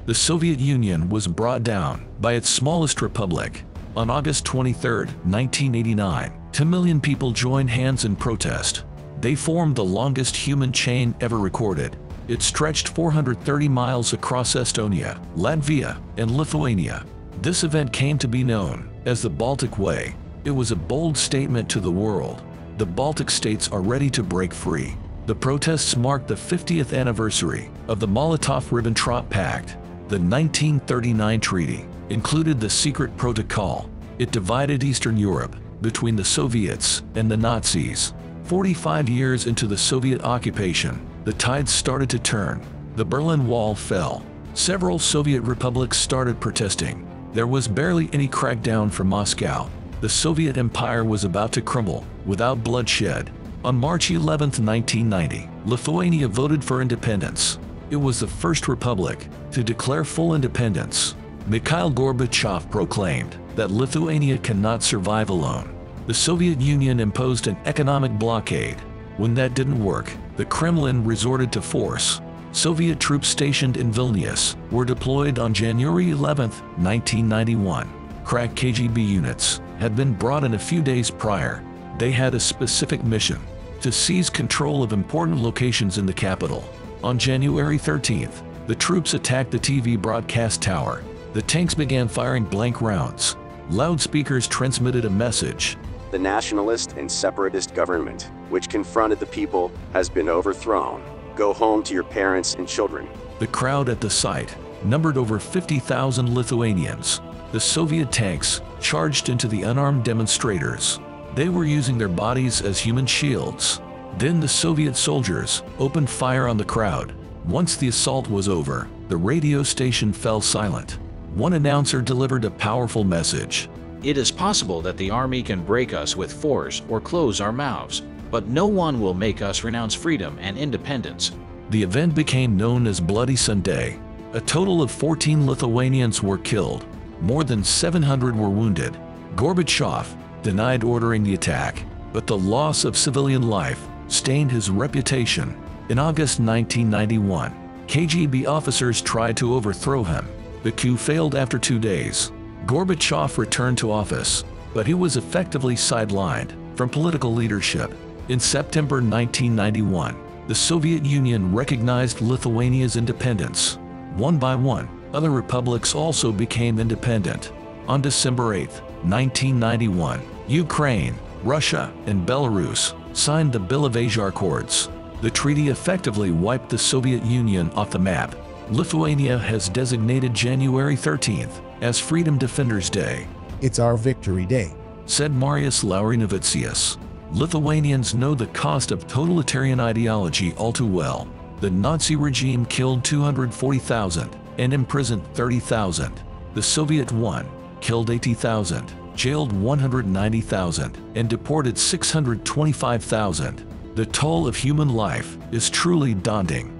the Soviet Union was brought down by its smallest republic. On August 23, 1989, 2 million people joined hands in protest. They formed the longest human chain ever recorded. It stretched 430 miles across Estonia, Latvia, and Lithuania. This event came to be known as the Baltic Way. It was a bold statement to the world. The Baltic states are ready to break free. The protests marked the 50th anniversary of the Molotov-Ribbentrop Pact. The 1939 treaty included the secret protocol. It divided Eastern Europe between the Soviets and the Nazis. 45 years into the Soviet occupation, the tides started to turn. The Berlin Wall fell. Several Soviet republics started protesting. There was barely any crackdown from Moscow. The Soviet Empire was about to crumble without bloodshed. On March 11, 1990, Lithuania voted for independence. It was the first republic to declare full independence. Mikhail Gorbachev proclaimed that Lithuania cannot survive alone. The Soviet Union imposed an economic blockade. When that didn't work, the Kremlin resorted to force. Soviet troops stationed in Vilnius were deployed on January 11, 1991. Crack KGB units had been brought in a few days prior. They had a specific mission: to seize control of important locations in the capital. On January 13th, the troops attacked the TV broadcast tower. The tanks began firing blank rounds. Loudspeakers transmitted a message: "The nationalist and separatist government, which confronted the people, has been overthrown. Go home to your parents and children." The crowd at the site numbered over 50,000 Lithuanians. The Soviet tanks charged into the unarmed demonstrators. They were using their bodies as human shields. Then the Soviet soldiers opened fire on the crowd. Once the assault was over, the radio station fell silent. One announcer delivered a powerful message: "It is possible that the army can break us with force or close our mouths, but no one will make us renounce freedom and independence." The event became known as Bloody Sunday. A total of 14 Lithuanians were killed. More than 700 were wounded. Gorbachev denied ordering the attack, but the loss of civilian life stained his reputation. In August 1991, KGB officers tried to overthrow him. The coup failed after 2 days. Gorbachev returned to office, but he was effectively sidelined from political leadership. In September 1991, the Soviet Union recognized Lithuania's independence. One by one, other republics also became independent. On December 8, 1991, Ukraine, Russia, and Belarus signed the Belivazia Accords. The treaty effectively wiped the Soviet Union off the map. Lithuania has designated January 13th as Freedom Defenders Day. "It's our victory day," said Marius Laurinavicius. Lithuanians know the cost of totalitarian ideology all too well. The Nazi regime killed 240,000 and imprisoned 30,000. The Soviet one killed 80,000, jailed 190,000, and deported 625,000. The toll of human life is truly daunting.